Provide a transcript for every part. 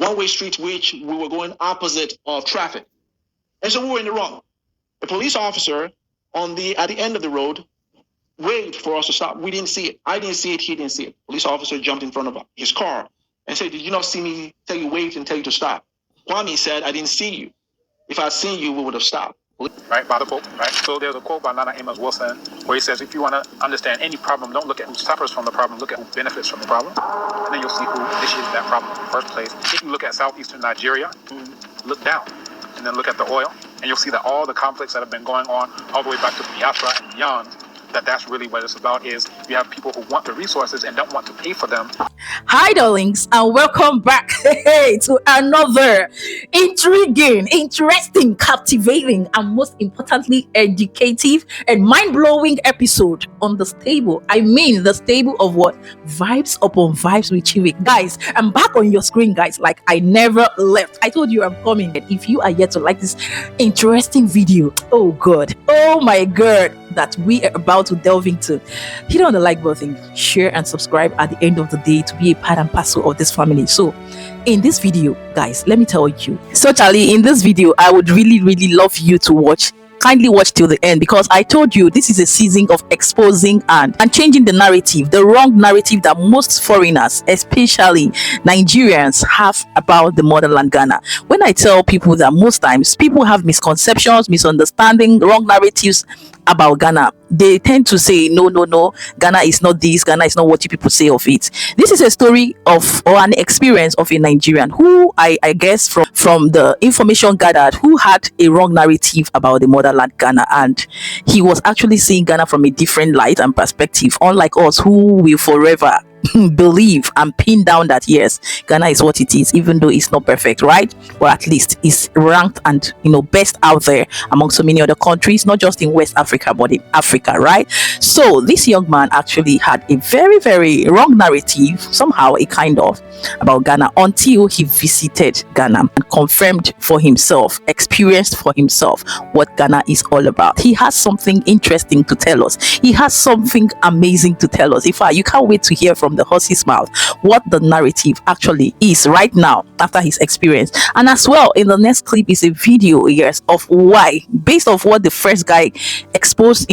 one-way street which we were going opposite of traffic. And so we were in the wrong. The police officer at the end of the road waved for us to stop. We didn't see it. I didn't see it. He didn't see it. Police officer jumped in front of his car and said, "Did you not see me tell you waved and tell you to stop?" Kwame said, "I didn't see you. If I'd seen you, we would have stopped." Right, by the Pope, right? So there's a quote by Nana Amos Wilson where he says, if you want to understand any problem, don't look at who suffers from the problem, look at who benefits from the problem. And then you'll see who initiated that problem in the first place. If you look at southeastern Nigeria, look down and then look at the oil, and you'll see that all the conflicts that have been going on all the way back to Biafra and beyond, that's really what it's about. Is you have people who want the resources and don't want to pay for them. Hi darlings, and welcome back to another intriguing, interesting, captivating, and most importantly educative and mind-blowing episode on the stable. I mean the stable of what? Vibes upon vibes with Chiwik. Guys, I'm back on your screen, guys, like I never left. I told you I'm coming. And if you are yet to like this interesting video, oh god, oh my god, that we are about to delve into, hit on the like button, share and subscribe at the end of the day to be a part and parcel of this family. So in this video, guys, let me tell you, so Chalee, in this video I would really love you to kindly watch till the end, because I told you this is a season of exposing and changing the narrative, the wrong narrative that most foreigners, especially Nigerians, have about the motherland Ghana. When I tell people that most times people have misconceptions, misunderstanding, wrong narratives about Ghana, they tend to say no, Ghana is not this, Ghana is not what you people say of it. This is a story of, or an experience of, a Nigerian who I guess from the information gathered, who had a wrong narrative about the motherland Ghana, and he was actually seeing Ghana from a different light and perspective, unlike us who will forever believe and pin down that yes, Ghana is what it is, even though it's not perfect, right? Or at least it's ranked and best out there among so many other countries, not just in West Africa but in Africa, right? So this young man actually had a very wrong narrative, somehow a kind of, about Ghana, until he visited Ghana and confirmed for himself, experienced for himself what Ghana is all about. He has something interesting to tell us. He has something amazing to tell us. In fact, you can't wait to hear from the horse's mouth what the narrative actually is right now after his experience. And as well, in the next clip is a video, yes, of why, based off what the first guy exposed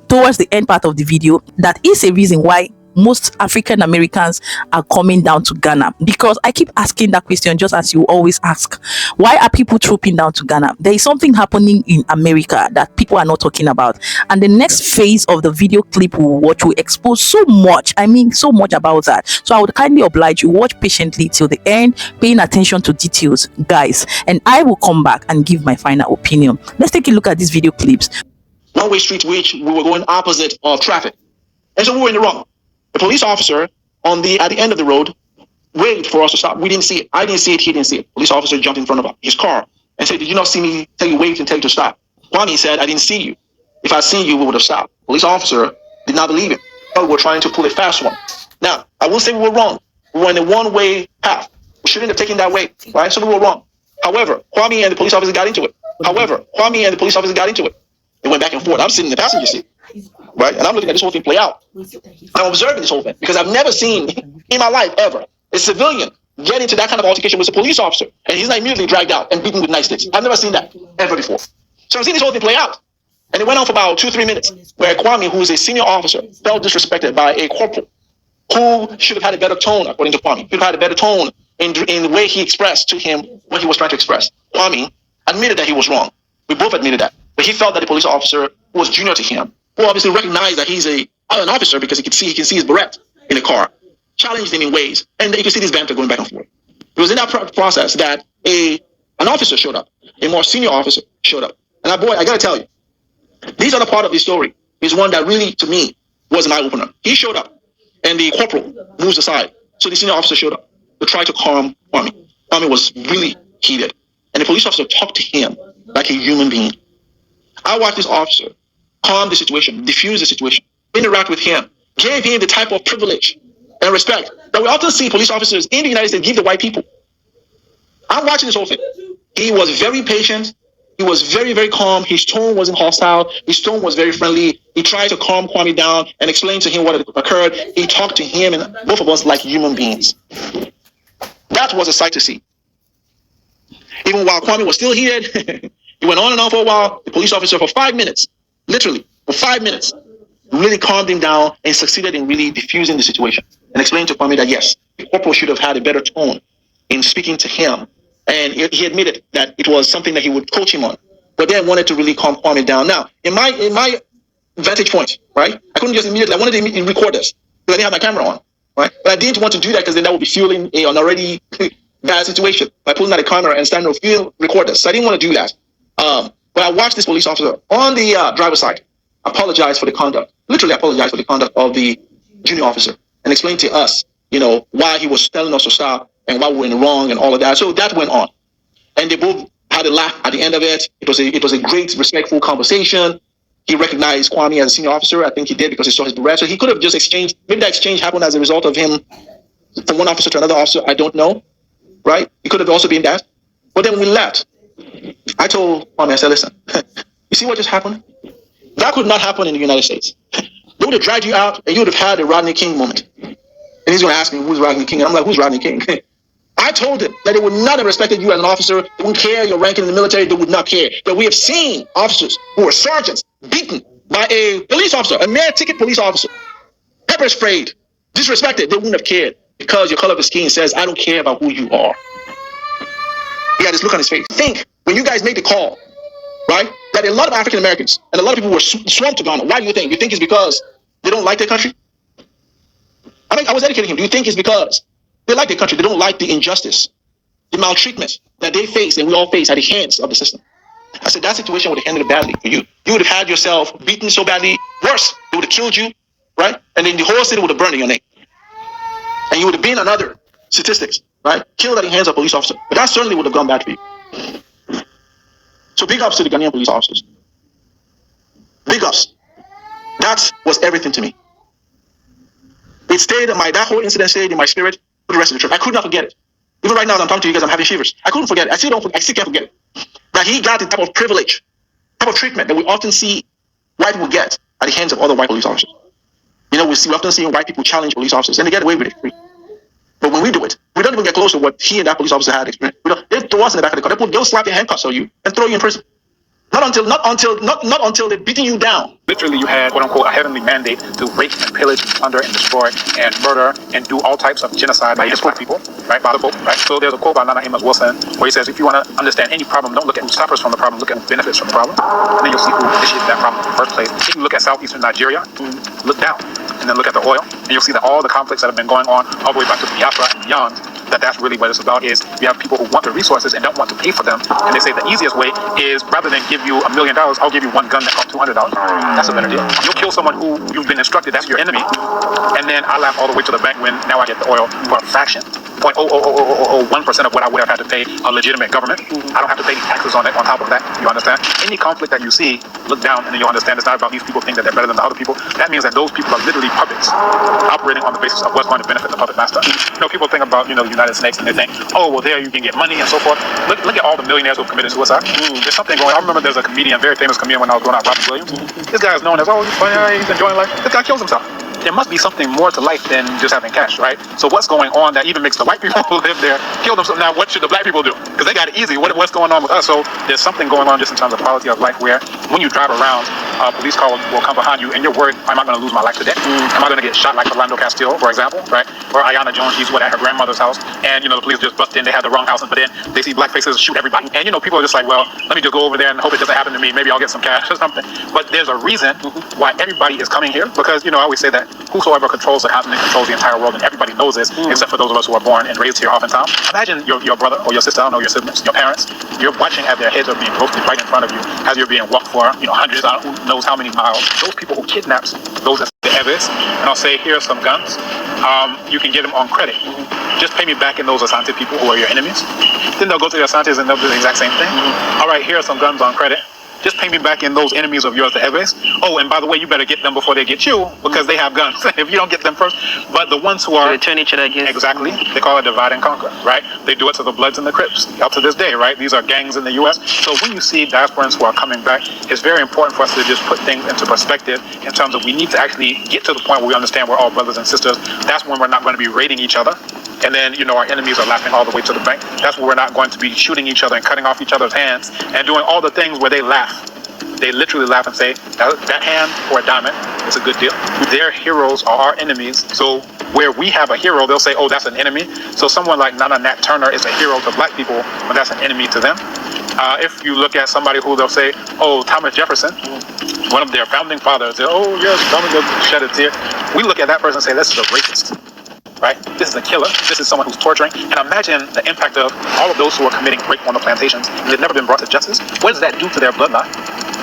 towards the end part of the video, that is a reason why most African Americans are coming down to Ghana. Because I keep asking that question, just as you always ask, why are people trooping down to Ghana? There is something happening in America that people are not talking about, and the next phase of the video clip we'll watch will expose so much, I mean so much about that. So I would kindly oblige you, watch patiently till the end, paying attention to details, guys, and I will come back and give my final opinion. Let's take a look at these video clips. One-way street which we were going opposite of traffic, and so we were in the wrong. The police officer at the end of the road waved for us to stop. We didn't see it. I didn't see it. He didn't see it. Police officer jumped in front of his car and said, "Did you not see me tell you waved and tell you to stop?" Kwame said, "I didn't see you. If I'd seen you, we would have stopped." Police officer did not believe it. We were trying to pull a fast one. Now, I will say we were wrong. We were in a one-way path. We shouldn't have taken that way, right? So we were wrong. However, Kwame and the police officer got into it. They went back and forth. I'm sitting in the passenger seat, right? And I'm looking at this whole thing play out. I'm observing this whole thing because I've never seen in my life ever a civilian get into that kind of altercation with a police officer and he's not immediately dragged out and beaten with nightsticks. I've never seen that ever before. So I've seen this whole thing play out. And it went on for about 2-3 minutes where Kwame, who is a senior officer, felt disrespected by a corporal who should have had a better tone, according to Kwame. He should have had a better tone in the way he expressed to him what he was trying to express. Kwame admitted that he was wrong. We both admitted that. But he felt that the police officer who was junior to him, who obviously recognized that he's an officer because he can see his beret in the car, challenged him in ways. And you can see this banter going back and forth. It was in that process that an officer showed up, a more senior officer showed up. And boy, I got to tell you, these other part of the story is one that really, to me, was an eye-opener. He showed up, and the corporal moves aside. So the senior officer showed up to try to calm Kwame. Kwame was really heated. And the police officer talked to him like a human being. I watched this officer calm the situation, diffuse the situation, interact with him, gave him the type of privilege and respect that we often see police officers in the United States give the white people. I'm watching this whole thing. He was very patient. He was very calm. His tone wasn't hostile. His tone was very friendly. He tried to calm Kwame down and explain to him what had occurred. He talked to him and both of us like human beings. That was a sight to see. Even while Kwame was still here, he went on and on for a while. The police officer for 5 minutes, literally for 5 minutes, really calmed him down and succeeded in really diffusing the situation and explained to Kwame that yes, the corporal should have had a better tone in speaking to him. And he admitted that it was something that he would coach him on, but then wanted to really calm Kwame down. Now, in my vantage point, right, I couldn't just immediately, I wanted to record this because I didn't have my camera on, right? But I didn't want to do that because then that would be fueling an already bad situation by pulling out a camera and standing to record this. So I didn't want to do that. But I watched this police officer on the driver's side apologize for the conduct, literally apologize for the conduct of the junior officer and explain to us, why he was telling us to stop and why we were in the wrong and all of that. So that went on. And they both had a laugh at the end of it. It was a great, respectful conversation. He recognized Kwame as a senior officer. I think he did because he saw his beret. So he could have just exchanged. Maybe that exchange happened as a result of him from one officer to another officer. I don't know. Right? It could have also been that. But then when we left, I told Kwame, I said, listen, you see what just happened? That could not happen in the United States. They would have dragged you out and you would have had a Rodney King moment. And he's going to ask me, who's Rodney King? And I'm like, who's Rodney King? I told him that they would not have respected you as an officer. They wouldn't care your ranking in the military. They would not care. But we have seen officers who were sergeants beaten by a police officer, a mere ticket police officer, pepper sprayed, disrespected. They wouldn't have cared because your color of the skin says, I don't care about who you are. He had this look on his face. Think, when you guys made the call, right, that a lot of African Americans and a lot of people were swamped to Ghana. Why do you think? You think it's because they don't like their country? I was educating him. Do you think it's because they like their country? They don't like the injustice, the maltreatment that they face and we all face at the hands of the system. I said, that situation would have ended badly for you. You would have had yourself beaten so badly, worse, they would have killed you, right? And then the whole city would have burned in your name. And you would have been another statistics, right? Killed at the hands of police officers. But that certainly would have gone bad for you. So big ups to the Ghanaian police officers. Big ups. That was everything to me. It stayed in that whole incident stayed in my spirit for the rest of the trip. I could not forget it. Even right now as I'm talking to you guys, I'm having shivers. I couldn't forget it. I still can't forget it. That he got the type of privilege, type of treatment that we often see white people get at the hands of other white police officers. We often see white people challenge police officers and they get away with it. But when we do it, we don't even get close to what he and that police officer had experienced. They throw us in the back of the car. They'll slap their handcuffs on you and throw you in prison. Not until they're beating you down. Literally, you had, quote unquote, a heavenly mandate to rape and pillage and plunder and destroy and murder and do all types of genocide against black people, right? By the Pope, right? So there's a quote by Nana Amos Wilson where he says, if you want to understand any problem, don't look at who suffers from the problem, look at who benefits from the problem. And then you'll see who initiated that problem in the first place. If you look at southeastern Nigeria, look down and then look at the oil, and you'll see that all the conflicts that have been going on all the way back to Biafra and beyond, that's really what it's about. Is you have people who want the resources and don't want to pay for them, and they say the easiest way is rather than give you $1 million, I'll give you one gun that costs $200. That's a better deal. You'll kill someone who you've been instructed that's your enemy, and then I laugh all the way to the bank when now I get the oil for a fraction, 0.00001% of what I would have had to pay a legitimate government. I don't have to pay taxes on it on top of that. You understand? Any conflict that you see, look down and then you'll understand it's not about these people think that they're better than the other people. That means that those people are literally puppets operating on the basis of what's going to benefit the puppet master. People think about the United Snakes and they think, oh well, there you can get money and so forth. Look at all the millionaires who've committed suicide. There's something going on. I remember there's a comedian, very famous comedian when I was growing up, Robin Williams. This guy is known as, he's funny, he's enjoying life. This guy kills himself. There must be something more to life than just having cash, right? So what's going on that even makes the white people who live there kill themselves? Now, what should the black people do? Because they got it easy. What's going on with us? So there's something going on just in terms of quality of life where when you drive around, a police car will come behind you and you're worried, am I going to lose my life today? Am I going to get shot like Philando Castile, for example, right? Or Ayanna Jones, she's at her grandmother's house and, the police just bust in, they had the wrong house, but then they see black faces shoot everybody. And, people are just like, well, let me just go over there and hope it doesn't happen to me. Maybe I'll get some cash or something. But there's a reason why everybody is coming here because, I always say that whosoever controls the continent controls the entire world, and everybody knows this, except for those of us who are born and raised here oftentimes. Imagine your brother or your sister, I don't know, your siblings, your parents, you're watching as their heads are being roasted right in front of you, as you're being walked for, hundreds, who knows how many miles. Those people who kidnaps those as the evidence, and I'll say, here's some guns, you can get them on credit. Just pay me back in those Asante people who are your enemies. Then they'll go to the Asantes and they'll do the exact same thing. All right, here are some guns on credit. Just pay me back in those enemies of yours, the Eves. Oh, and by the way, you better get them before they get you because they have guns. If you don't get them first, but the ones who are they turn each other against. Exactly, they call it divide and conquer, right? They do it to the Bloods and the Crips up to this day, right? These are gangs in the U.S. So when you see diasporans who are coming back, it's very important for us to just put things into perspective in terms of we need to actually get to the point where we understand we're all brothers and sisters. That's when we're not going to be raiding each other and then, our enemies are laughing all the way to the bank. That's where we're not going to be shooting each other and cutting off each other's hands and doing all the things where they laugh. They literally laugh and say, that hand for a diamond is a good deal. Their heroes are our enemies. So where we have a hero, they'll say, oh, that's an enemy. So someone like Nana Nat Turner is a hero to black people, but that's an enemy to them. If you look at somebody who they'll say, oh, Thomas Jefferson, one of their founding fathers, oh, yes, Thomas shed a tear. We look at that person and say, this is a racist. Right? This is a killer. This is someone who's torturing. And imagine the impact of all of those who are committing rape on the plantations and they've never been brought to justice. What does that do to their bloodline?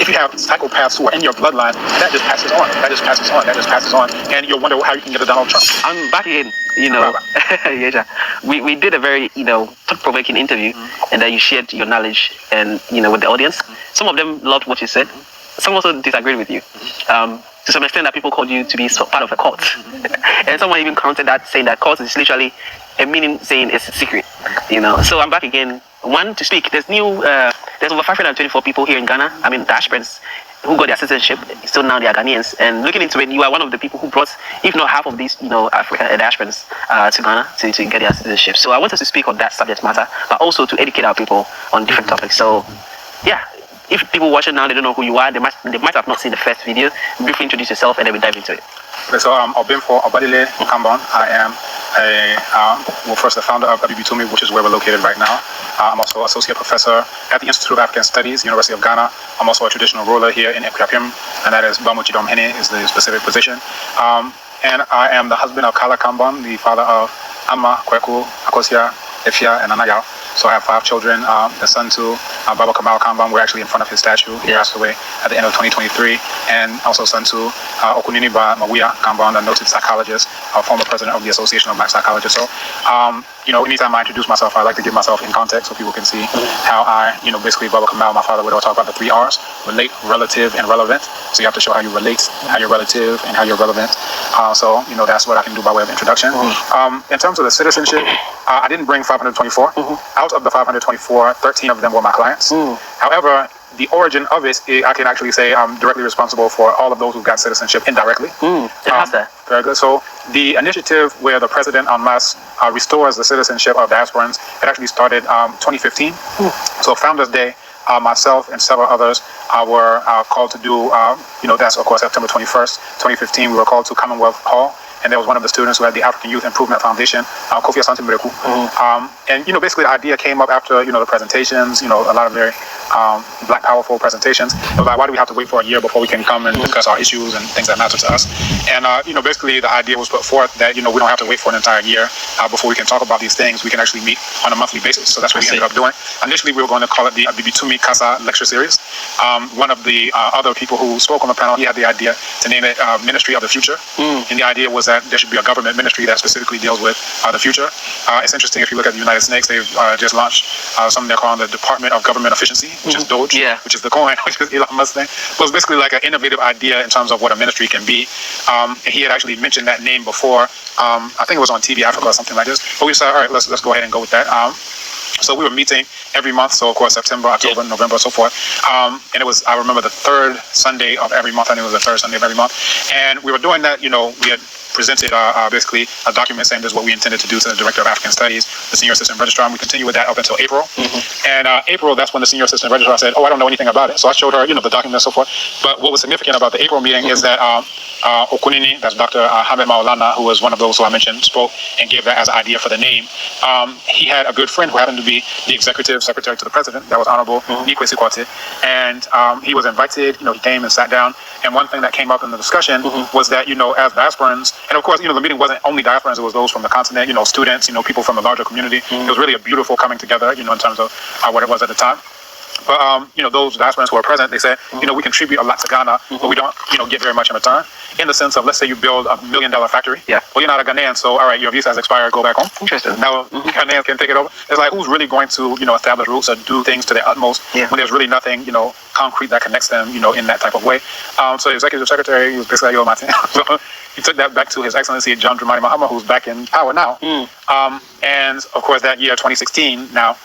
If you have psychopaths who are in your bloodline, that just passes on. That just passes on. That just passes on. And you'll wonder how you can get a Donald Trump. I'm back again. We did a very, thought-provoking interview, and then you shared your knowledge and, with the audience. Some of them loved what you said. Some also disagreed with you. To some extent that people called you to be part of a cult. And someone even commented that, saying that cult is literally a meaning saying it's a secret. So I'm back again. One, to speak. There's over 524 people here in Ghana. I mean, diasporans who got their citizenship. So now they are Ghanaians. And looking into it, you are one of the people who brought, if not half of these, African diasporans to Ghana to get their citizenship. So I wanted to speak on that subject matter, but also to educate our people on different topics. So, yeah. If people watching now, they don't know who you are, they might have not seen the first video. Briefly introduce yourself and then we dive into it. Okay, so Obimfo Obadile Kambon. I am the founder of Abibitumi, which is where we're located right now. I'm also associate professor at the Institute of African Studies, University of Ghana. I'm also a traditional ruler here in Ekwapim, and that is Bamuchidom Hene is the specific position. And I am the husband of Kala Kambon, the father of Amma, Kweku, Akosia, Efia, and Anayao. So I have 5 children. The son to Baba Kamal Kambon, we're actually in front of his statue. He passed away at the end of 2023. And also son to Okunini Ba Mawia Kambon, a noted psychologist, former president of the Association of Black Psychologists. So, anytime I introduce myself, I like to give myself in context so people can see how I, basically Baba Kamal, my father, would always talk about the 3 R's: relate, relative, and relevant. So you have to show how you relate, how you're relative, and how you're relevant. So, that's what I can do by way of introduction. In terms of the citizenship, I didn't bring 524. Out of the 524, 13 of them were my clients. However, the origin of it, I can actually say I'm directly responsible for all of those who got citizenship indirectly. How's that? Very good. So the initiative where the president en masse restores the citizenship of diasporans, it actually started 2015. So Founders Day, myself and several others were called to do, that's of course September 21st, 2015. We were called to Commonwealth Hall. And there was one of the students who had the African Youth Improvement Foundation, Kofi Asante Mbereku. And, basically the idea came up after, the presentations, a lot of very black powerful presentations. It was like, why do we have to wait for a year before we can come and discuss our issues and things that matter to us? And, basically the idea was put forth that, we don't have to wait for an entire year before we can talk about these things. We can actually meet on a monthly basis. So that's what we ended up doing. Initially, we were going to call it the Abibitumi Kasa Lecture Series. One of the other people who spoke on the panel, he had the idea to name it Ministry of the Future. And the idea was that there should be a government ministry that specifically deals with the future. It's interesting, if you look at the United Snakes, they've just launched something they're calling the Department of Government Efficiency, which is Doge, which is the coin, which is Elon Musk thing. So it's basically like an innovative idea in terms of what a ministry can be. And he had actually mentioned that name before. I think it was on TV Africa or something like this. But we said, all right, let's go ahead and go with that. So we were meeting every month, so of course September, October, November, so forth. And it was, I remember, the 3rd Sunday of every month. I think it was the 3rd Sunday of every month. And we were doing that, we had presented basically a document saying this is what we intended to do to the Director of African Studies, the Senior Assistant Registrar, and we continued with that up until April. And April, that's when the Senior Assistant Registrar said, oh, I don't know anything about it. So I showed her, the document and so forth. But what was significant about the April meeting is that Okunini, that's Dr. Hamed Maulana, who was one of those who I mentioned, spoke and gave that as an idea for the name. He had a good friend who happened to be the Executive Secretary to the President, that was Honorable Nikwe Sikwate. And he was invited, he came and sat down. And one thing that came up in the discussion was that, as diasporans, and of course, the meeting wasn't only diasporans, it was those from the continent, students, people from the larger community. It was really a beautiful coming together, in terms of what it was at the time. But, those diasporans who are present, they said, we contribute a lot to Ghana, but we don't, get very much in return. In the sense of, let's say you build $1 million factory. Well, you're not a Ghanaian, so, all right, your visa has expired, go back home. Interesting. Now, Ghanaians can take it over. It's like, who's really going to, establish roots or do things to their utmost when there's really nothing, concrete that connects them, in that type of way. So the Executive Secretary, he was basically like, yo, Martin. So he took that back to His Excellency John Dramani Mahama, who's back in power now. And of course, that year, 2016, now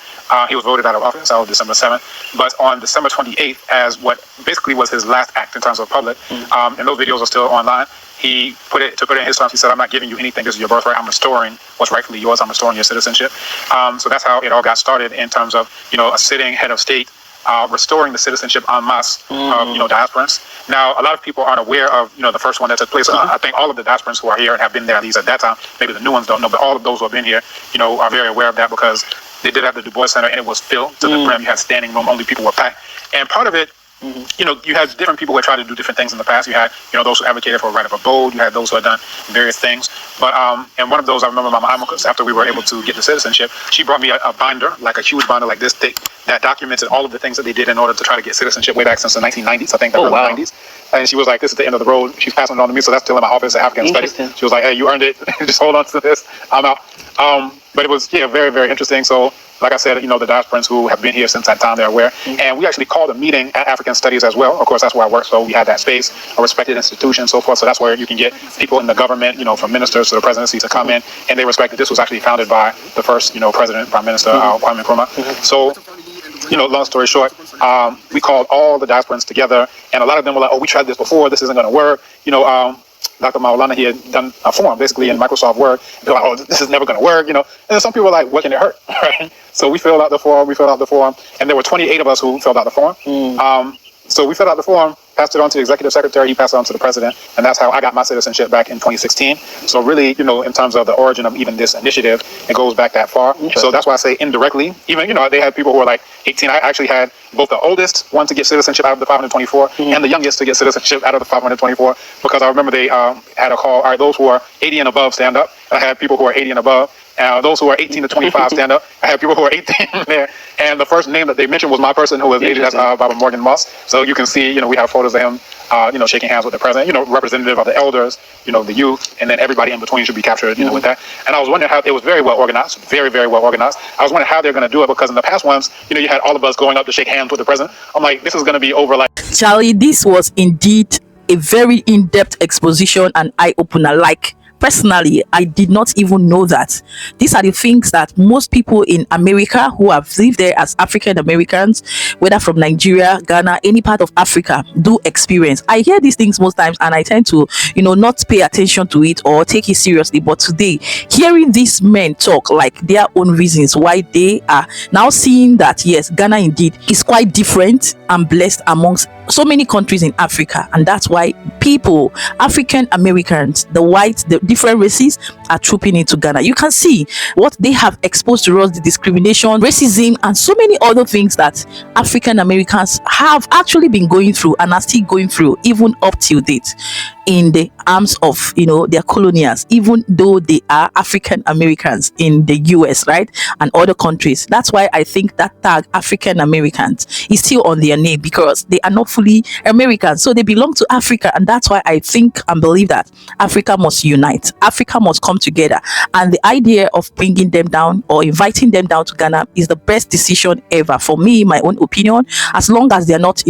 he was voted out of office on December 7th. But on December 28th, as what basically was his last act in terms of public, and those videos are still online. He put it in his terms. He said, "I'm not giving you anything. This is your birthright. I'm restoring what's rightfully yours. I'm restoring your citizenship." So that's how it all got started in terms of a sitting head of state restoring the citizenship en masse of diasporans. Now, a lot of people aren't aware of the first one that took place. I think all of the diasporans who are here and have been there at least at that time, maybe the new ones don't know, but all of those who have been here, are very aware of that because they did have the Du Bois Center and it was filled to the brim. You had standing room, only people were packed, and part of it. You had different people who tried to do different things in the past. You had, those who advocated for a right of abode. You had those who had done various things. But and one of those, I remember Mama Amakus, after we were able to get the citizenship, she brought me a binder, like a huge binder like this thick, that documented all of the things that they did in order to try to get citizenship way back since the 1990s, I think, the early 90s. And she was like, "This is the end of the road." She's passing it on to me, so that's still in my office at African Studies. She was like, "Hey, you earned it. Just hold on to this. I'm out." But it was, very, very interesting. So, like I said, the diasporans who have been here since that time, they're aware. And we actually called a meeting at African Studies as well. Of course, that's where I work. So we had that space, a respected institution, so forth. So that's where you can get people in the government, from ministers to the presidency to come in. And they respected this was actually founded by the first, president, prime minister, Kwame Nkrumah. So, long story short, we called all the diasporans together. And a lot of them were like, "Oh, we tried this before. This isn't going to work." Dr. Maulana, he had done a form basically in Microsoft Word. They're like, "Oh, this is never going to work," And then some people were like, "What can it hurt?" Right? So we filled out the form. And there were 28 of us who filled out the form. So we filled out the form, passed it on to the executive secretary, he passed it on to the president, and that's how I got my citizenship back in 2016. So really, in terms of the origin of even this initiative, it goes back that far. So that's why I say indirectly, even, they had people who were like 18. I actually had both the oldest one to get citizenship out of the 524 and the youngest to get citizenship out of the 524, because I remember they had a call, "All right, those who are 80 and above, stand up." I had people who are 80 and above. Those who are 18 to 25 stand up. I had people who are 18 there. And the first name that they mentioned was my person who was 80. That's Baba Morgan Moss. So you can see, we have photos of him, shaking hands with the president, representative of the elders, the youth, and then everybody in between should be captured, with that. And I was wondering how it was very well organized, very, very well organized. I was wondering how they're going to do it, because in the past ones, you had all of us going up to shake hands with the president. I'm like, this is going to be over like. Chalee, this was indeed a very in-depth exposition and eye-opener. Like, personally, I did not even know that. These are the things that most people in America who have lived there as African Americans, whether from Nigeria, Ghana, any part of Africa, do experience. I hear these things most times and I tend to, not pay attention to it or take it seriously. But today, hearing these men talk like their own reasons why they are now seeing that, yes, Ghana indeed is quite different and blessed amongst so many countries in Africa, and that's why people, African Americans, the whites, the different races, are trooping into Ghana. You can see what they have exposed to us, the discrimination, racism, and so many other things that African Americans have actually been going through and are still going through even up till date in the arms of their colonials, even though they are African Americans in the US, right, and other countries. That's why I think that tag African Americans is still on their name, because they are not fully American, so they belong to Africa. And that's why I think and believe that Africa must unite, Africa must come together, and the idea of bringing them down or inviting them down to Ghana is the best decision ever, for me, my own opinion. As long as they're not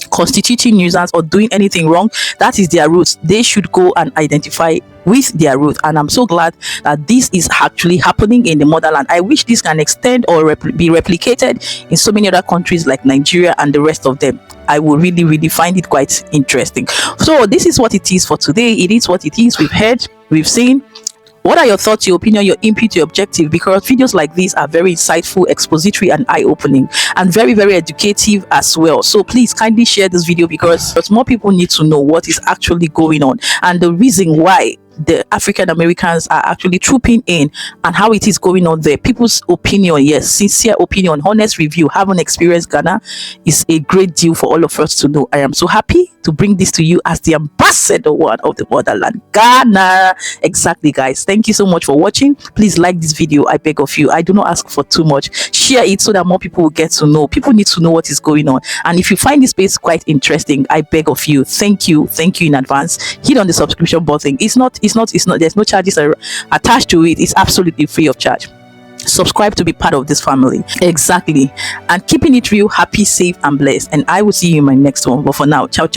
constituting nuisance or doing anything wrong, that is their roots. They should go and identify with their root, and I'm so glad that this is actually happening in the motherland. I wish this can extend or be replicated in so many other countries like Nigeria and the rest of them. I will really, really find it quite interesting. So this is what it is for today. It is what it is. We've heard, we've seen. What are your thoughts, your opinion, your input, your objective? Because videos like these are very insightful, expository, and eye-opening, and very, very educative as well. So please kindly share this video, because more people need to know what is actually going on and the reason why the African Americans are actually trooping in and how it is going on there. People's opinion, yes, sincere opinion, honest review, having experienced Ghana is a great deal for all of us to know. I am so happy to bring this to you as the ambassador one of the motherland, Ghana. Exactly, guys. Thank you so much for watching. Please like this video, I beg of you. I do not ask for too much. Share it so that more people will get to know. People need to know what is going on. And if you find this space quite interesting, I beg of you, thank you in advance. Hit on the subscription button. It's not, there's no charges attached to it. It's absolutely free of charge. Subscribe to be part of this family. Exactly. And keeping it real, happy, safe, and blessed. And I will see you in my next one. But for now, ciao.